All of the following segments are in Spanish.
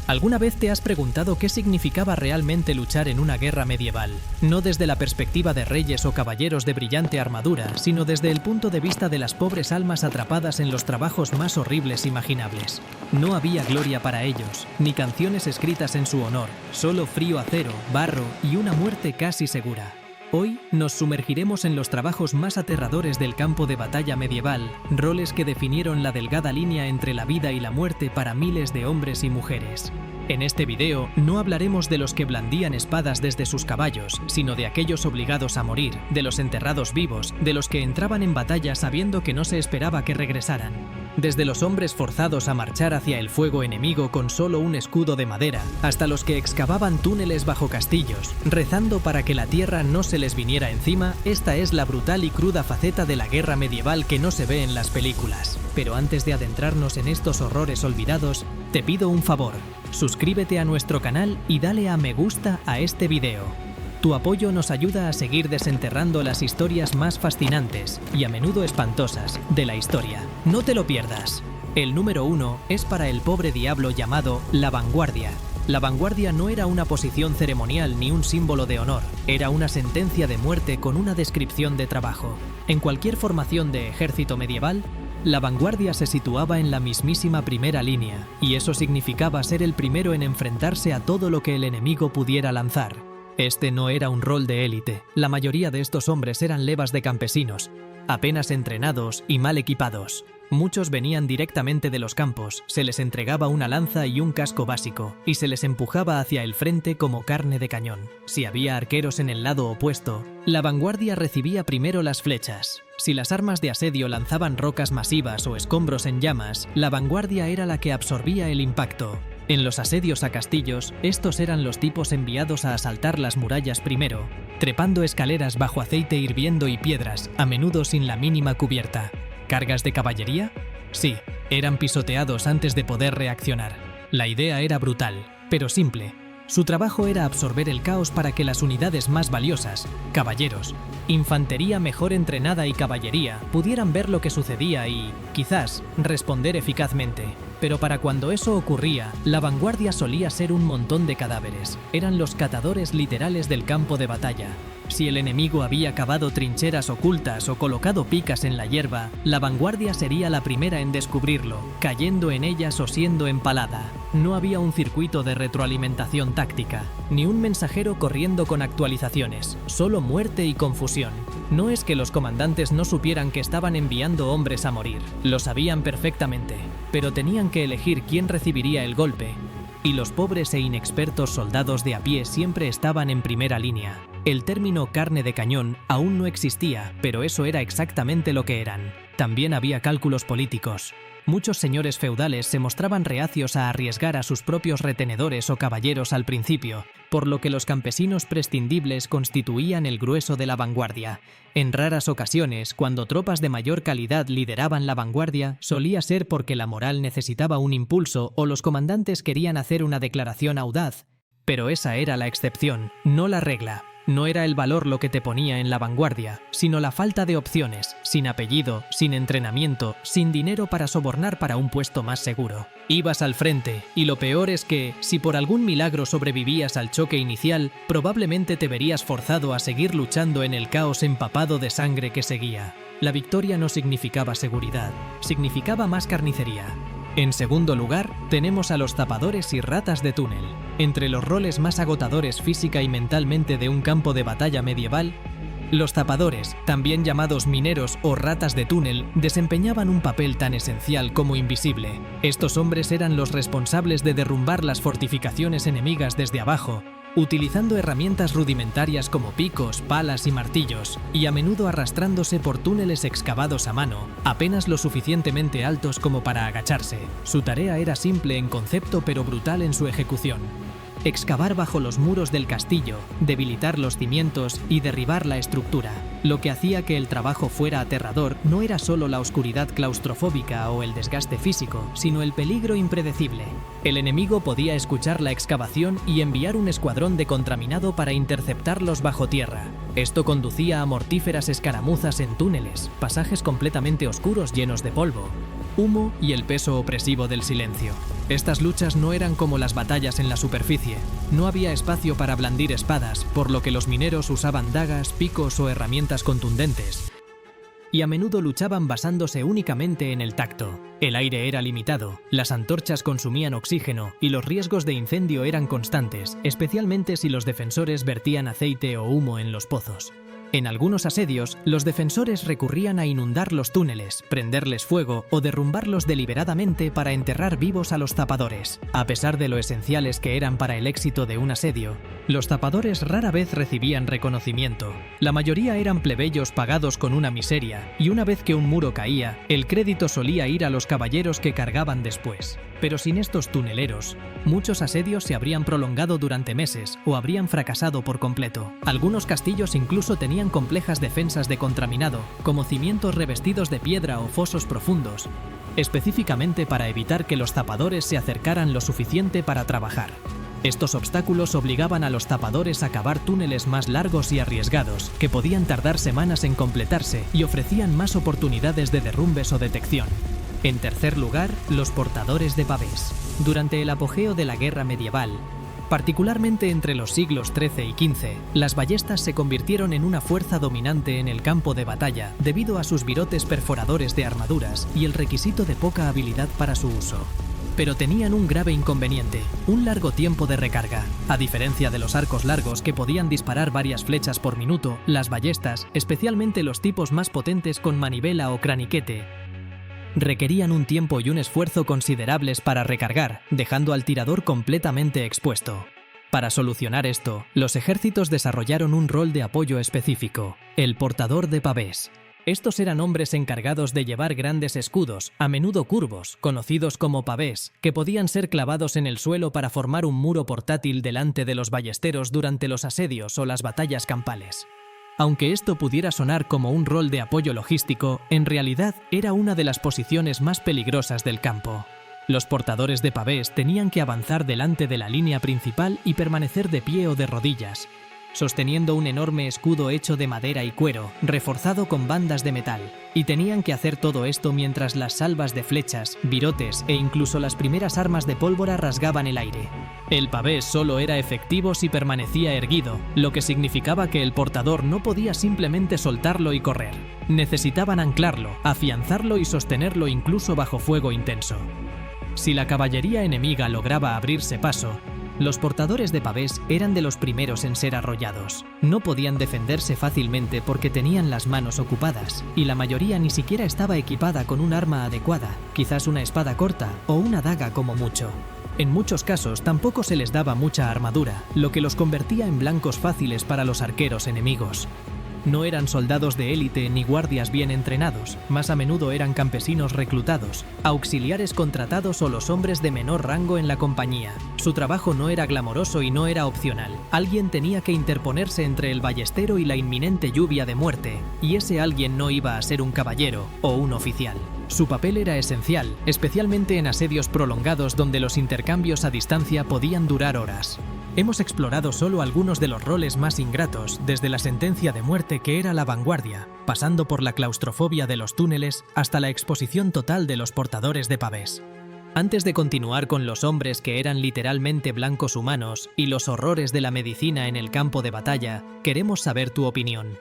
¿Alguna vez te has preguntado qué significaba realmente luchar en una guerra medieval? No desde la perspectiva de reyes o caballeros de brillante armadura, sino desde el punto de vista de las pobres almas atrapadas en los trabajos más horribles imaginables. No había gloria para ellos, ni canciones escritas en su honor, solo frío acero, barro y una muerte casi segura. Hoy nos sumergiremos en los trabajos más aterradores del campo de batalla medieval, roles que definieron la delgada línea entre la vida y la muerte para miles de hombres y mujeres. En este video no hablaremos de los que blandían espadas desde sus caballos, sino de aquellos obligados a morir, de los enterrados vivos, de los que entraban en batalla sabiendo que no se esperaba que regresaran. Desde los hombres forzados a marchar hacia el fuego enemigo con solo un escudo de madera, hasta los que excavaban túneles bajo castillos, rezando para que la tierra no se les viniera encima, esta es la brutal y cruda faceta de la guerra medieval que no se ve en las películas. Pero antes de adentrarnos en estos horrores olvidados, te pido un favor, suscríbete a nuestro canal y dale a me gusta a este video. Tu apoyo nos ayuda a seguir desenterrando las historias más fascinantes y a menudo espantosas de la historia. No te lo pierdas. El número 1 es para el pobre diablo llamado La Vanguardia. La vanguardia no era una posición ceremonial ni un símbolo de honor, era una sentencia de muerte con una descripción de trabajo. En cualquier formación de ejército medieval, la vanguardia se situaba en la mismísima primera línea, y eso significaba ser el primero en enfrentarse a todo lo que el enemigo pudiera lanzar. Este no era un rol de élite, la mayoría de estos hombres eran levas de campesinos, apenas entrenados y mal equipados. Muchos venían directamente de los campos, se les entregaba una lanza y un casco básico, y se les empujaba hacia el frente como carne de cañón. Si había arqueros en el lado opuesto, la vanguardia recibía primero las flechas. Si las armas de asedio lanzaban rocas masivas o escombros en llamas, la vanguardia era la que absorbía el impacto. En los asedios a castillos, estos eran los tipos enviados a asaltar las murallas primero, trepando escaleras bajo aceite hirviendo y piedras, a menudo sin la mínima cubierta. ¿Cargas de caballería? Sí, eran pisoteados antes de poder reaccionar. La idea era brutal, pero simple. Su trabajo era absorber el caos para que las unidades más valiosas, caballeros, infantería mejor entrenada y caballería, pudieran ver lo que sucedía y, quizás, responder eficazmente. Pero para cuando eso ocurría, la vanguardia solía ser un montón de cadáveres. Eran los catadores literales del campo de batalla. Si el enemigo había cavado trincheras ocultas o colocado picas en la hierba, la vanguardia sería la primera en descubrirlo, cayendo en ellas o siendo empalada. No había un circuito de retroalimentación táctica, ni un mensajero corriendo con actualizaciones, solo muerte y confusión. No es que los comandantes no supieran que estaban enviando hombres a morir, lo sabían perfectamente, pero tenían que elegir quién recibiría el golpe, y los pobres e inexpertos soldados de a pie siempre estaban en primera línea. El término carne de cañón aún no existía, pero eso era exactamente lo que eran. También había cálculos políticos. Muchos señores feudales se mostraban reacios a arriesgar a sus propios retenedores o caballeros al principio, por lo que los campesinos prescindibles constituían el grueso de la vanguardia. En raras ocasiones, cuando tropas de mayor calidad lideraban la vanguardia, solía ser porque la moral necesitaba un impulso o los comandantes querían hacer una declaración audaz. Pero esa era la excepción, no la regla. No era el valor lo que te ponía en la vanguardia, sino la falta de opciones, sin apellido, sin entrenamiento, sin dinero para sobornar para un puesto más seguro. Ibas al frente, y lo peor es que, si por algún milagro sobrevivías al choque inicial, probablemente te verías forzado a seguir luchando en el caos empapado de sangre que seguía. La victoria no significaba seguridad, significaba más carnicería. En segundo lugar, tenemos a los tapadores y ratas de túnel. Entre los roles más agotadores física y mentalmente de un campo de batalla medieval, los tapadores, también llamados mineros o ratas de túnel, desempeñaban un papel tan esencial como invisible. Estos hombres eran los responsables de derrumbar las fortificaciones enemigas desde abajo, utilizando herramientas rudimentarias como picos, palas y martillos, y a menudo arrastrándose por túneles excavados a mano, apenas lo suficientemente altos como para agacharse. Su tarea era simple en concepto pero brutal en su ejecución. Excavar bajo los muros del castillo, debilitar los cimientos y derribar la estructura. Lo que hacía que el trabajo fuera aterrador no era solo la oscuridad claustrofóbica o el desgaste físico, sino el peligro impredecible. El enemigo podía escuchar la excavación y enviar un escuadrón de contraminado para interceptarlos bajo tierra. Esto conducía a mortíferas escaramuzas en túneles, pasajes completamente oscuros llenos de polvo, humo y el peso opresivo del silencio. Estas luchas no eran como las batallas en la superficie. No había espacio para blandir espadas, por lo que los mineros usaban dagas, picos o herramientas contundentes. Y a menudo luchaban basándose únicamente en el tacto. El aire era limitado, las antorchas consumían oxígeno y los riesgos de incendio eran constantes, especialmente si los defensores vertían aceite o humo en los pozos. En algunos asedios, los defensores recurrían a inundar los túneles, prenderles fuego o derrumbarlos deliberadamente para enterrar vivos a los tapadores. A pesar de lo esenciales que eran para el éxito de un asedio, los tapadores rara vez recibían reconocimiento. La mayoría eran plebeyos pagados con una miseria, y una vez que un muro caía, el crédito solía ir a los caballeros que cargaban después. Pero sin estos tuneleros, muchos asedios se habrían prolongado durante meses o habrían fracasado por completo. Algunos castillos incluso tenían complejas defensas de contraminado, como cimientos revestidos de piedra o fosos profundos, específicamente para evitar que los tapadores se acercaran lo suficiente para trabajar. Estos obstáculos obligaban a los tapadores a cavar túneles más largos y arriesgados, que podían tardar semanas en completarse y ofrecían más oportunidades de derrumbes o detección. En tercer lugar, los portadores de pavés. Durante el apogeo de la guerra medieval, particularmente entre los siglos XIII y XV, las ballestas se convirtieron en una fuerza dominante en el campo de batalla debido a sus virotes perforadores de armaduras y el requisito de poca habilidad para su uso. Pero tenían un grave inconveniente, un largo tiempo de recarga. A diferencia de los arcos largos que podían disparar varias flechas por minuto, las ballestas, especialmente los tipos más potentes con manivela o craniquete, requerían un tiempo y un esfuerzo considerables para recargar, dejando al tirador completamente expuesto. Para solucionar esto, los ejércitos desarrollaron un rol de apoyo específico, el portador de pavés. Estos eran hombres encargados de llevar grandes escudos, a menudo curvos, conocidos como pavés, que podían ser clavados en el suelo para formar un muro portátil delante de los ballesteros durante los asedios o las batallas campales. Aunque esto pudiera sonar como un rol de apoyo logístico, en realidad era una de las posiciones más peligrosas del campo. Los portadores de pavés tenían que avanzar delante de la línea principal y permanecer de pie o de rodillas, sosteniendo un enorme escudo hecho de madera y cuero, reforzado con bandas de metal, y tenían que hacer todo esto mientras las salvas de flechas, virotes e incluso las primeras armas de pólvora rasgaban el aire. El pavés solo era efectivo si permanecía erguido, lo que significaba que el portador no podía simplemente soltarlo y correr. Necesitaban anclarlo, afianzarlo y sostenerlo incluso bajo fuego intenso. Si la caballería enemiga lograba abrirse paso, los portadores de pavés eran de los primeros en ser arrollados. No podían defenderse fácilmente porque tenían las manos ocupadas, y la mayoría ni siquiera estaba equipada con un arma adecuada, quizás una espada corta o una daga como mucho. En muchos casos tampoco se les daba mucha armadura, lo que los convertía en blancos fáciles para los arqueros enemigos. No eran soldados de élite ni guardias bien entrenados, más a menudo eran campesinos reclutados, auxiliares contratados o los hombres de menor rango en la compañía. Su trabajo no era glamoroso y no era opcional. Alguien tenía que interponerse entre el ballestero y la inminente lluvia de muerte, y ese alguien no iba a ser un caballero o un oficial. Su papel era esencial, especialmente en asedios prolongados donde los intercambios a distancia podían durar horas. Hemos explorado solo algunos de los roles más ingratos, desde la sentencia de muerte que era la vanguardia, pasando por la claustrofobia de los túneles hasta la exposición total de los portadores de pavés. Antes de continuar con los hombres que eran literalmente blancos humanos y los horrores de la medicina en el campo de batalla, queremos saber tu opinión.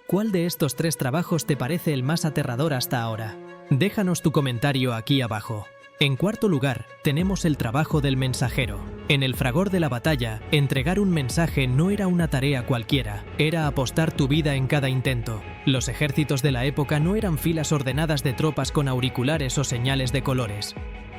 ¿Cuál de estos tres trabajos te parece el más aterrador hasta ahora? Déjanos tu comentario aquí abajo. En cuarto lugar, tenemos el trabajo del mensajero. En el fragor de la batalla, entregar un mensaje no era una tarea cualquiera, era apostar tu vida en cada intento. Los ejércitos de la época no eran filas ordenadas de tropas con auriculares o señales de colores.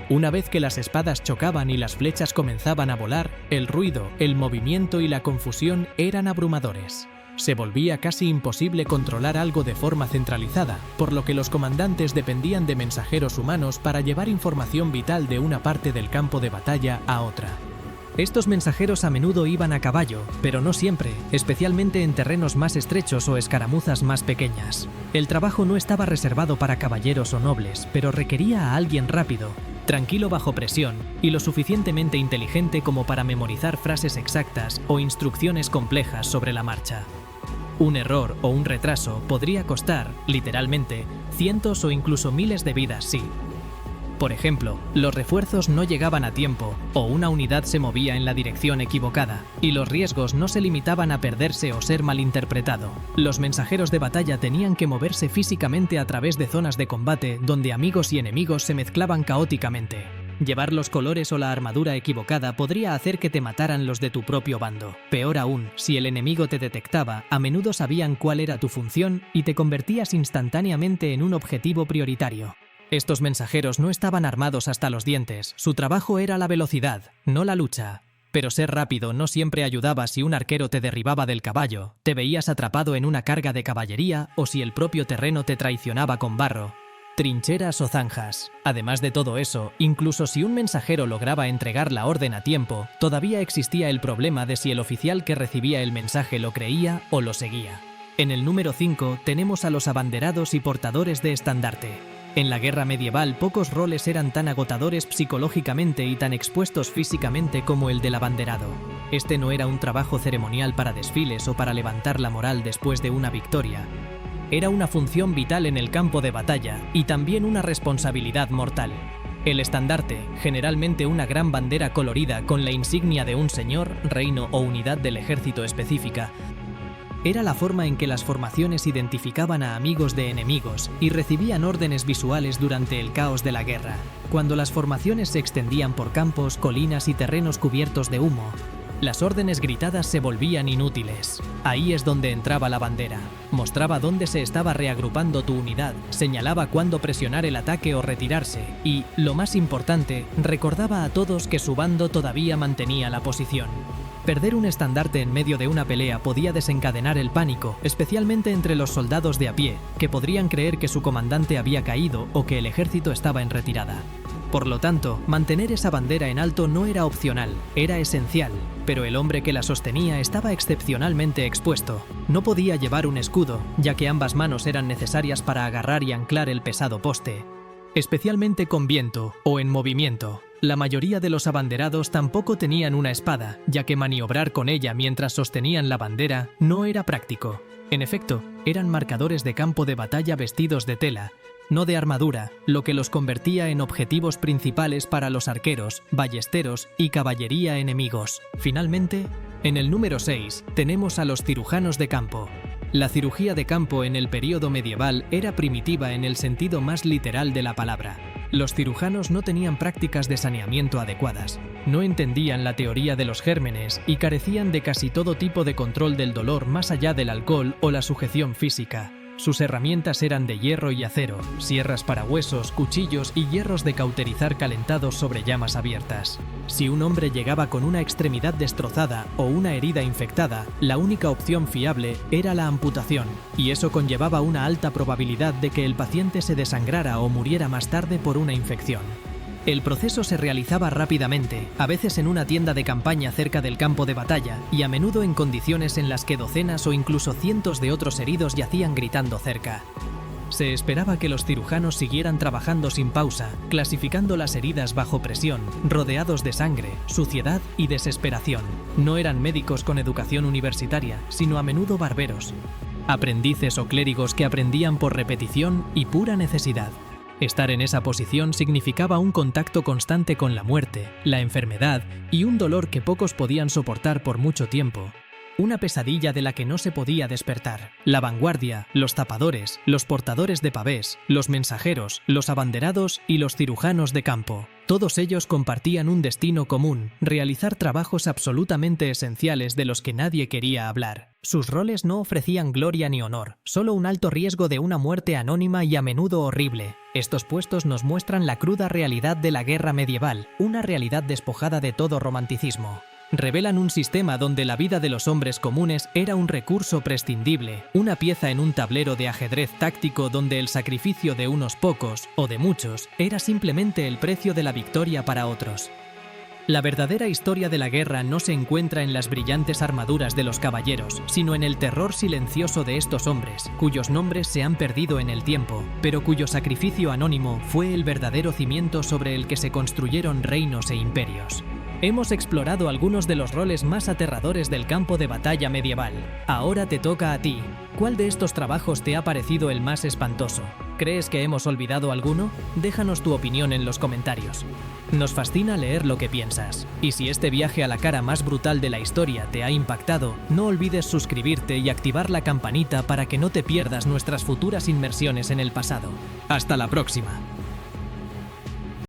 Una vez que las espadas chocaban y las flechas comenzaban a volar, el ruido, el movimiento y la confusión eran abrumadores. Se volvía casi imposible controlar algo de forma centralizada, por lo que los comandantes dependían de mensajeros humanos para llevar información vital de una parte del campo de batalla a otra. Estos mensajeros a menudo iban a caballo, pero no siempre, especialmente en terrenos más estrechos o escaramuzas más pequeñas. El trabajo no estaba reservado para caballeros o nobles, pero requería a alguien rápido, tranquilo bajo presión y lo suficientemente inteligente como para memorizar frases exactas o instrucciones complejas sobre la marcha. Un error o un retraso podría costar, literalmente, cientos o incluso miles de vidas, sí. Por ejemplo, los refuerzos no llegaban a tiempo, o una unidad se movía en la dirección equivocada, y los riesgos no se limitaban a perderse o ser malinterpretado. Los mensajeros de batalla tenían que moverse físicamente a través de zonas de combate donde amigos y enemigos se mezclaban caóticamente. Llevar los colores o la armadura equivocada podría hacer que te mataran los de tu propio bando. Peor aún, si el enemigo te detectaba, a menudo sabían cuál era tu función y te convertías instantáneamente en un objetivo prioritario. Estos mensajeros no estaban armados hasta los dientes, su trabajo era la velocidad, no la lucha. Pero ser rápido no siempre ayudaba si un arquero te derribaba del caballo, te veías atrapado en una carga de caballería o si el propio terreno te traicionaba con barro, trincheras o zanjas. Además de todo eso, incluso si un mensajero lograba entregar la orden a tiempo, todavía existía el problema de si el oficial que recibía el mensaje lo creía o lo seguía. En el número 5 tenemos a los abanderados y portadores de estandarte. En la guerra medieval, pocos roles eran tan agotadores psicológicamente y tan expuestos físicamente como el del abanderado. Este no era un trabajo ceremonial para desfiles o para levantar la moral después de una victoria. Era una función vital en el campo de batalla y también una responsabilidad mortal. El estandarte, generalmente una gran bandera colorida con la insignia de un señor, reino o unidad del ejército específica, era la forma en que las formaciones identificaban a amigos de enemigos y recibían órdenes visuales durante el caos de la guerra. Cuando las formaciones se extendían por campos, colinas y terrenos cubiertos de humo, las órdenes gritadas se volvían inútiles. Ahí es donde entraba la bandera. Mostraba dónde se estaba reagrupando tu unidad, señalaba cuándo presionar el ataque o retirarse y, lo más importante, recordaba a todos que su bando todavía mantenía la posición. Perder un estandarte en medio de una pelea podía desencadenar el pánico, especialmente entre los soldados de a pie, que podrían creer que su comandante había caído o que el ejército estaba en retirada. Por lo tanto, mantener esa bandera en alto no era opcional, era esencial, pero el hombre que la sostenía estaba excepcionalmente expuesto. No podía llevar un escudo, ya que ambas manos eran necesarias para agarrar y anclar el pesado poste, especialmente con viento o en movimiento. La mayoría de los abanderados tampoco tenían una espada, ya que maniobrar con ella mientras sostenían la bandera no era práctico. En efecto, eran marcadores de campo de batalla vestidos de tela, no de armadura, lo que los convertía en objetivos principales para los arqueros, ballesteros y caballería enemigos. Finalmente, en el número 6 tenemos a los cirujanos de campo. La cirugía de campo en el período medieval era primitiva en el sentido más literal de la palabra. Los cirujanos no tenían prácticas de saneamiento adecuadas, no entendían la teoría de los gérmenes y carecían de casi todo tipo de control del dolor más allá del alcohol o la sujeción física. Sus herramientas eran de hierro y acero, sierras para huesos, cuchillos y hierros de cauterizar calentados sobre llamas abiertas. Si un hombre llegaba con una extremidad destrozada o una herida infectada, la única opción fiable era la amputación, y eso conllevaba una alta probabilidad de que el paciente se desangrara o muriera más tarde por una infección. El proceso se realizaba rápidamente, a veces en una tienda de campaña cerca del campo de batalla, y a menudo en condiciones en las que docenas o incluso cientos de otros heridos yacían gritando cerca. Se esperaba que los cirujanos siguieran trabajando sin pausa, clasificando las heridas bajo presión, rodeados de sangre, suciedad y desesperación. No eran médicos con educación universitaria, sino a menudo barberos, aprendices o clérigos que aprendían por repetición y pura necesidad. Estar en esa posición significaba un contacto constante con la muerte, la enfermedad y un dolor que pocos podían soportar por mucho tiempo. Una pesadilla de la que no se podía despertar. La vanguardia, los tapadores, los portadores de pavés, los mensajeros, los abanderados y los cirujanos de campo. Todos ellos compartían un destino común, realizar trabajos absolutamente esenciales de los que nadie quería hablar. Sus roles no ofrecían gloria ni honor, solo un alto riesgo de una muerte anónima y a menudo horrible. Estos puestos nos muestran la cruda realidad de la guerra medieval, una realidad despojada de todo romanticismo. Revelan un sistema donde la vida de los hombres comunes era un recurso prescindible, una pieza en un tablero de ajedrez táctico donde el sacrificio de unos pocos, o de muchos, era simplemente el precio de la victoria para otros. La verdadera historia de la guerra no se encuentra en las brillantes armaduras de los caballeros, sino en el terror silencioso de estos hombres, cuyos nombres se han perdido en el tiempo, pero cuyo sacrificio anónimo fue el verdadero cimiento sobre el que se construyeron reinos e imperios. Hemos explorado algunos de los roles más aterradores del campo de batalla medieval. Ahora te toca a ti. ¿Cuál de estos trabajos te ha parecido el más espantoso? ¿Crees que hemos olvidado alguno? Déjanos tu opinión en los comentarios. Nos fascina leer lo que piensas. Y si este viaje a la cara más brutal de la historia te ha impactado, no olvides suscribirte y activar la campanita para que no te pierdas nuestras futuras inmersiones en el pasado. ¡Hasta la próxima!